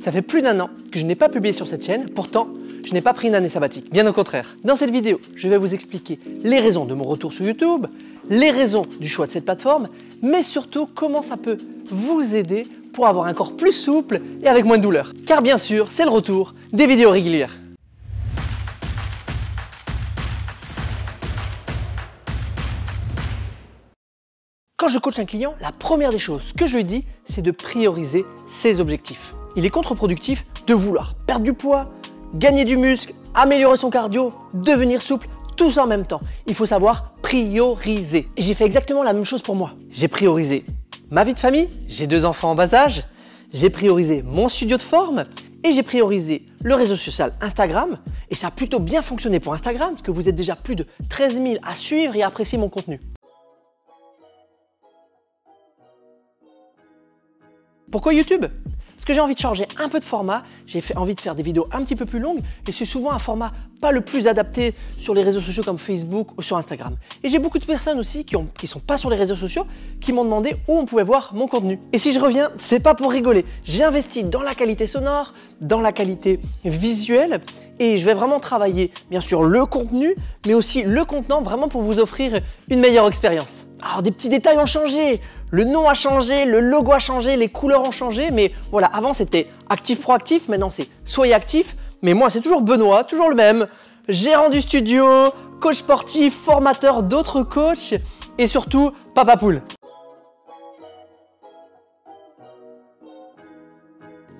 Ça fait plus d'1 an que je n'ai pas publié sur cette chaîne, pourtant je n'ai pas pris une année sabbatique, bien au contraire. Dans cette vidéo, je vais vous expliquer les raisons de mon retour sur YouTube, les raisons du choix de cette plateforme, mais surtout comment ça peut vous aider pour avoir un corps plus souple et avec moins de douleur. Car bien sûr, c'est le retour des vidéos régulières. Quand je coach un client, la première des choses que je lui dis, c'est de prioriser ses objectifs. Il est contre-productif de vouloir perdre du poids, gagner du muscle, améliorer son cardio, devenir souple, tout ça en même temps. Il faut savoir prioriser. Et j'ai fait exactement la même chose pour moi. J'ai priorisé ma vie de famille, j'ai 2 enfants en bas âge, j'ai priorisé mon studio de forme et j'ai priorisé le réseau social Instagram. Et ça a plutôt bien fonctionné pour Instagram parce que vous êtes déjà plus de 13 000 à suivre et à apprécier mon contenu. Pourquoi YouTube? Parce que j'ai envie de changer un peu de format, j'ai envie de faire des vidéos un petit peu plus longues et c'est souvent un format pas le plus adapté sur les réseaux sociaux comme Facebook ou sur Instagram. Et j'ai beaucoup de personnes aussi qui sont pas sur les réseaux sociaux qui m'ont demandé où on pouvait voir mon contenu. Et si je reviens, c'est pas pour rigoler. J'ai investi dans la qualité sonore, dans la qualité visuelle et je vais vraiment travailler bien sûr le contenu mais aussi le contenant vraiment pour vous offrir une meilleure expérience. Alors des petits détails ont changé, le nom a changé, le logo a changé, les couleurs ont changé, mais voilà, avant c'était actif proactif, maintenant c'est soyez actif, mais moi c'est toujours Benoît, toujours le même, gérant du studio, coach sportif, formateur d'autres coachs et surtout papa poule.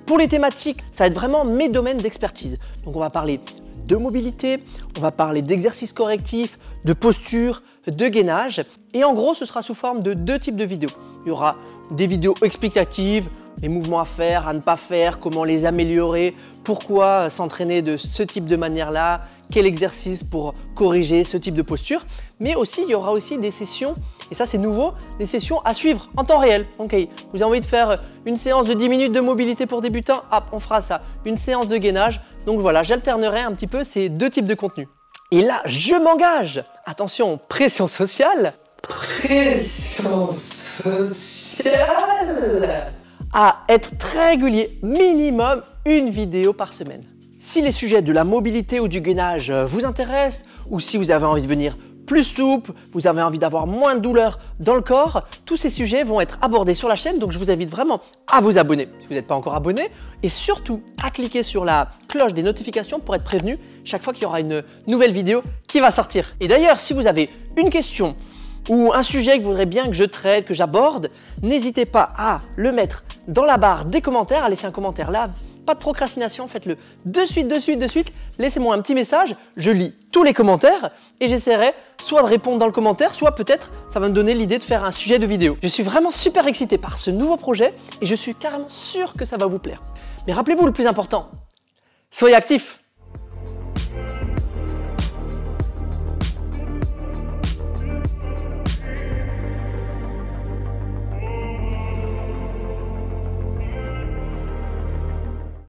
Pour les thématiques, ça va être vraiment mes domaines d'expertise. Donc on va parler de mobilité, on va parler d'exercices correctifs, de posture, de gainage. Et en gros, ce sera sous forme de 2 types de vidéos. Il y aura des vidéos explicatives, les mouvements à faire, à ne pas faire, comment les améliorer, pourquoi s'entraîner de ce type de manière-là, quel exercice pour corriger ce type de posture. Mais aussi, il y aura aussi des sessions, et ça c'est nouveau, des sessions à suivre en temps réel. Ok, vous avez envie de faire une séance de 10 minutes de mobilité pour débutants, hop, on fera ça. Une séance de gainage. Donc voilà, j'alternerai un petit peu ces 2 types de contenus. Et là, je m'engage. Attention, pression sociale. Pression sociale. À être très régulier, minimum 1 vidéo par semaine. Si les sujets de la mobilité ou du gainage vous intéressent, ou si vous avez envie de devenir plus souple, vous avez envie d'avoir moins de douleur dans le corps, tous ces sujets vont être abordés sur la chaîne, donc je vous invite vraiment à vous abonner si vous n'êtes pas encore abonné et surtout à cliquer sur la cloche des notifications pour être prévenu chaque fois qu'il y aura une nouvelle vidéo qui va sortir. Et d'ailleurs, si vous avez une question ou un sujet que vous voudrez bien que je traite, que j'aborde, n'hésitez pas à le mettre dans la barre des commentaires, à laisser un commentaire là. Pas de procrastination, faites-le de suite. Laissez-moi un petit message, je lis tous les commentaires et j'essaierai soit de répondre dans le commentaire, soit peut-être ça va me donner l'idée de faire un sujet de vidéo. Je suis vraiment super excité par ce nouveau projet et je suis carrément sûr que ça va vous plaire. Mais rappelez-vous le plus important, soyez actifs.